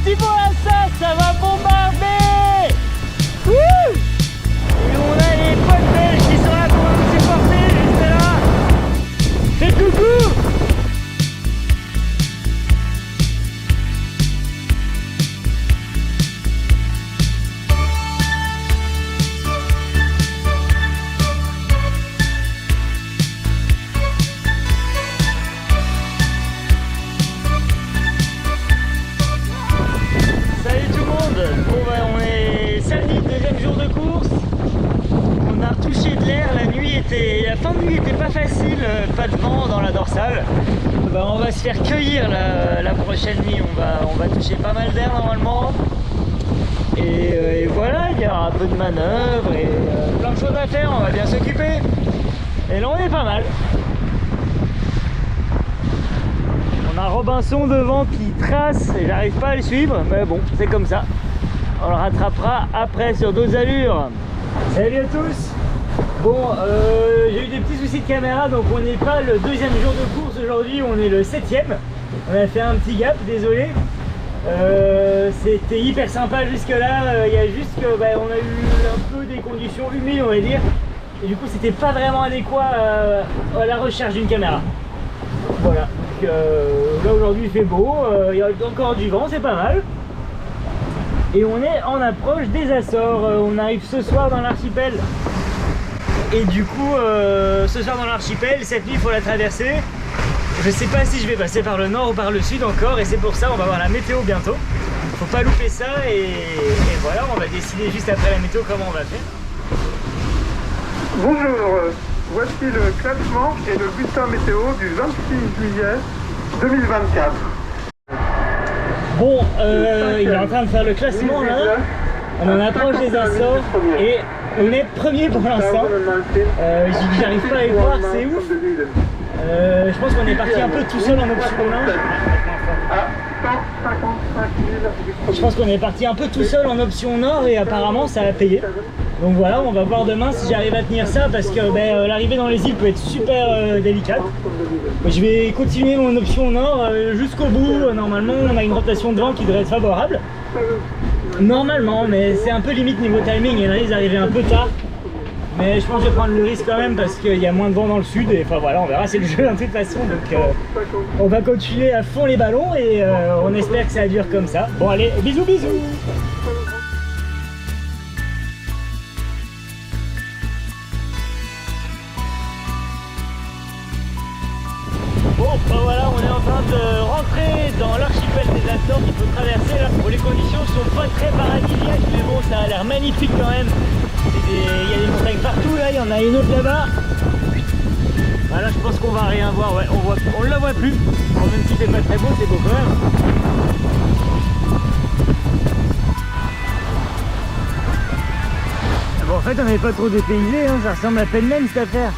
parti pour la sauce, ça va bombarder. Wouh! Et on a les potes belges qui sont là pour nous supporter juste là. Faites coucou! La fin de nuit était pas facile, pas de vent dans la dorsale. On va se faire cueillir la prochaine nuit, on va toucher pas mal d'air normalement. Et voilà, il y aura un peu de manœuvre et plein de choses à faire, on va bien s'occuper. Et là on est pas mal. On a Robinson devant qui trace et j'arrive pas à le suivre, mais bon, c'est comme ça. On le rattrapera après sur d'autres allures. Salut à tous! Bon, j'ai eu des petits soucis de caméra, donc on n'est pas le deuxième jour de course aujourd'hui, on est le 7e. On a fait un petit gap, désolé. C'était hyper sympa jusque là, il y a juste que on a eu un peu des conditions humides, on va dire. Et du coup c'était pas vraiment adéquat à la recherche d'une caméra. Voilà, donc là aujourd'hui il fait beau, il y a encore du vent, c'est pas mal. Et on est en approche des Açores, on arrive ce soir dans l'archipel. Et du coup, ce soir dans l'archipel, cette nuit il faut la traverser. Je sais pas si je vais passer par le nord ou par le sud encore, et c'est pour ça on va voir la météo bientôt. Faut pas louper ça, et voilà, on va décider juste après la météo comment on va faire. Bonjour, voici le classement et le bulletin météo du 26 juillet 2024. Bon, il est en train de faire le classement là. On en approche des Açores et on est premier pour l'instant. J'arrive pas à les voir, c'est ouf. Je pense qu'on est parti un peu tout seul en option 1. Je pense qu'on est parti un peu tout seul en option nord et apparemment ça a payé. Donc voilà, on va voir demain si j'arrive à tenir ça parce que l'arrivée dans les îles peut être super délicate. Je vais continuer mon option nord jusqu'au bout. Normalement, on a une rotation de vent qui devrait être favorable. Normalement, mais c'est un peu limite niveau timing, il y en a ils arrivaient un peu tard. Mais je pense que je vais prendre le risque quand même parce qu'il y a moins de vent dans le sud et enfin voilà, on verra, c'est le jeu de toute façon. Donc on va continuer à fond les ballons et on espère que ça dure comme ça. Bon allez, bisous bisous. Bon voilà, on est en train de rentrer dans l'archipel des Açores qu'il faut traverser là. Bon, les conditions sont pas très paradisiaques mais bon ça a l'air magnifique quand même. Il y a des montagnes partout là, il y en a une autre là-bas. Voilà, je pense qu'on va rien voir, ouais, on ne la voit plus. Alors, même si c'est pas très beau, c'est beau quand même. Bon en fait on n'est pas trop dépaysé, hein, ça ressemble à Penmen cette affaire.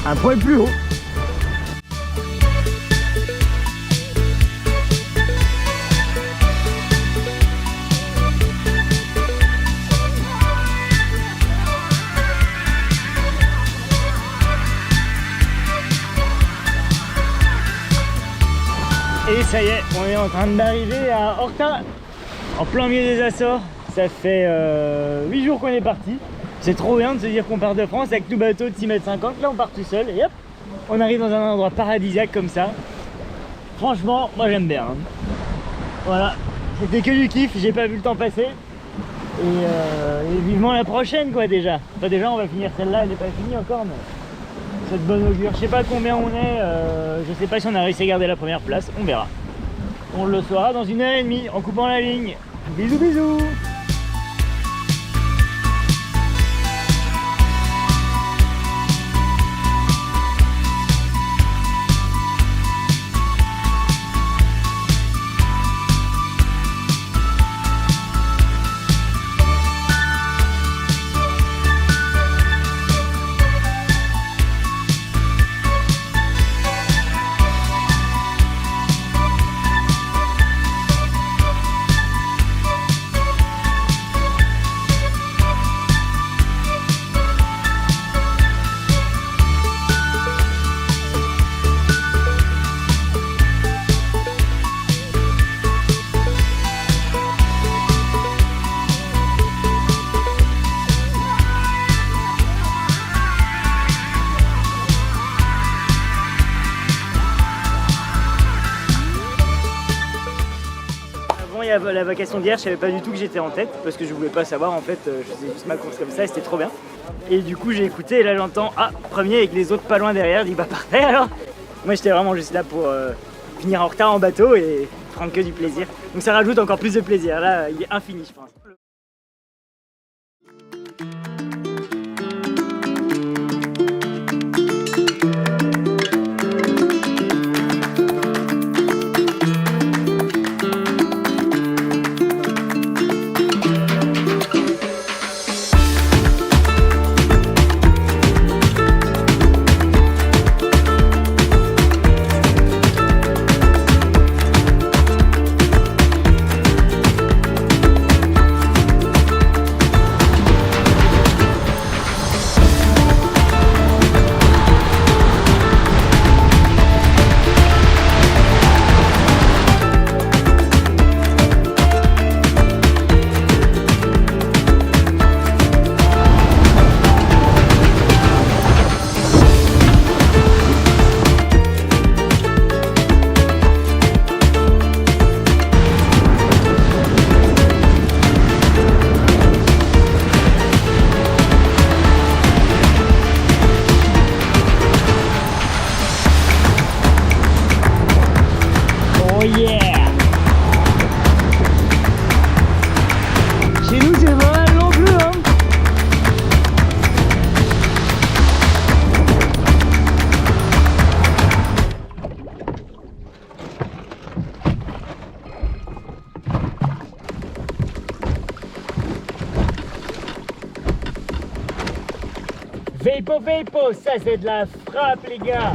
Un poil plus haut. Et ça y est, on est en train d'arriver à Horta, en plein milieu des Açores. Ça fait 8 jours qu'on est parti. C'est trop bien de se dire qu'on part de France avec tout bateau de 6,50 m. Là on part tout seul et hop, on arrive dans un endroit paradisiaque comme ça. Franchement, moi j'aime bien. Hein. Voilà, c'était que du kiff, j'ai pas vu le temps passer. Et vivement la prochaine quoi déjà. Enfin déjà on va finir celle-là, elle n'est pas finie encore mais c'est de bonne augure. Je sais pas combien on est, je sais pas si on a réussi à garder la première place, on verra. On le saura dans 1h30 en coupant la ligne. Bisous bisous. la vacation d'hier, je savais pas du tout que j'étais en tête parce que je voulais pas savoir en fait, je faisais juste ma course comme ça et c'était trop bien. Et du coup j'ai écouté et là j'entends premier avec les autres pas loin derrière, je dis bah parfait alors. Moi j'étais vraiment juste là pour finir en retard en bateau et prendre que du plaisir. Donc ça rajoute encore plus de plaisir, là il est infini je pense. Oh yeah! Chez nous c'est vraiment bleu hein! Vapo, ça c'est de la frappe les gars!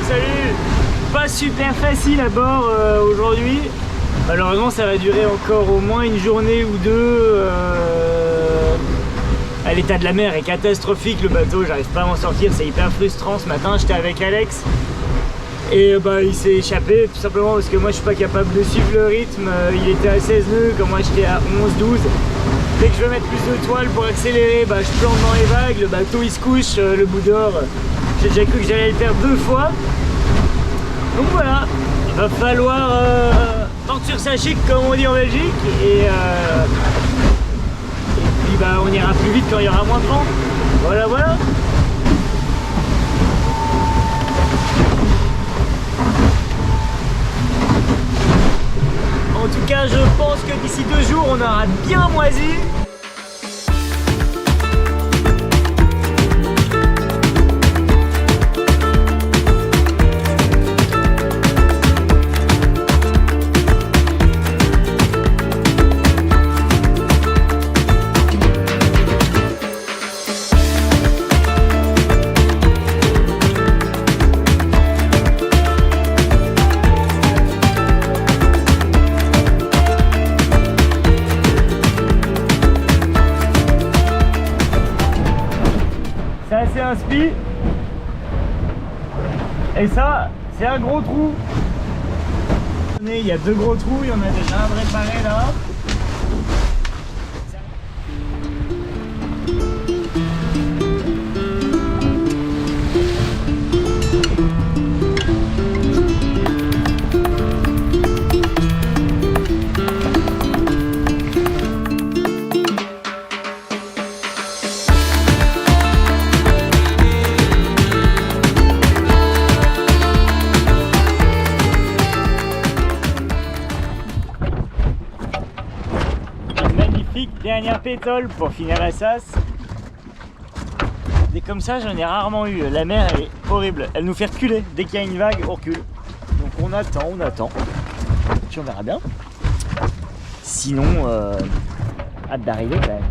Salut! Pas super facile à bord aujourd'hui. Malheureusement ça va durer encore au moins une journée ou deux. L'état de la mer est catastrophique, le bateau, j'arrive pas à m'en sortir, c'est hyper frustrant. Ce matin j'étais avec Alex et il s'est échappé tout simplement parce que moi je suis pas capable de suivre le rythme. Il était à 16 nœuds quand moi j'étais à 11-12. Dès que je veux mettre plus de toile pour accélérer, je plante dans les vagues, le bateau il se couche, le bout d'or. J'ai déjà cru que j'allais le faire 2 fois. Donc voilà, il va falloir partir sa chic comme on dit en Belgique et puis on ira plus vite quand il y aura moins de vent. Voilà. En tout cas, je pense que d'ici 2 jours, on aura bien moisi. Ça c'est un spi et ça c'est un gros trou. Il y a 2 gros trous, il y en a déjà un réparé là. Dernière pétole pour finir la sas. Des comme ça j'en ai rarement eu. La mer est horrible, elle nous fait reculer. Dès qu'il y a une vague on recule. Donc on attend. Puis on verra bien. Sinon hâte d'arriver quand même.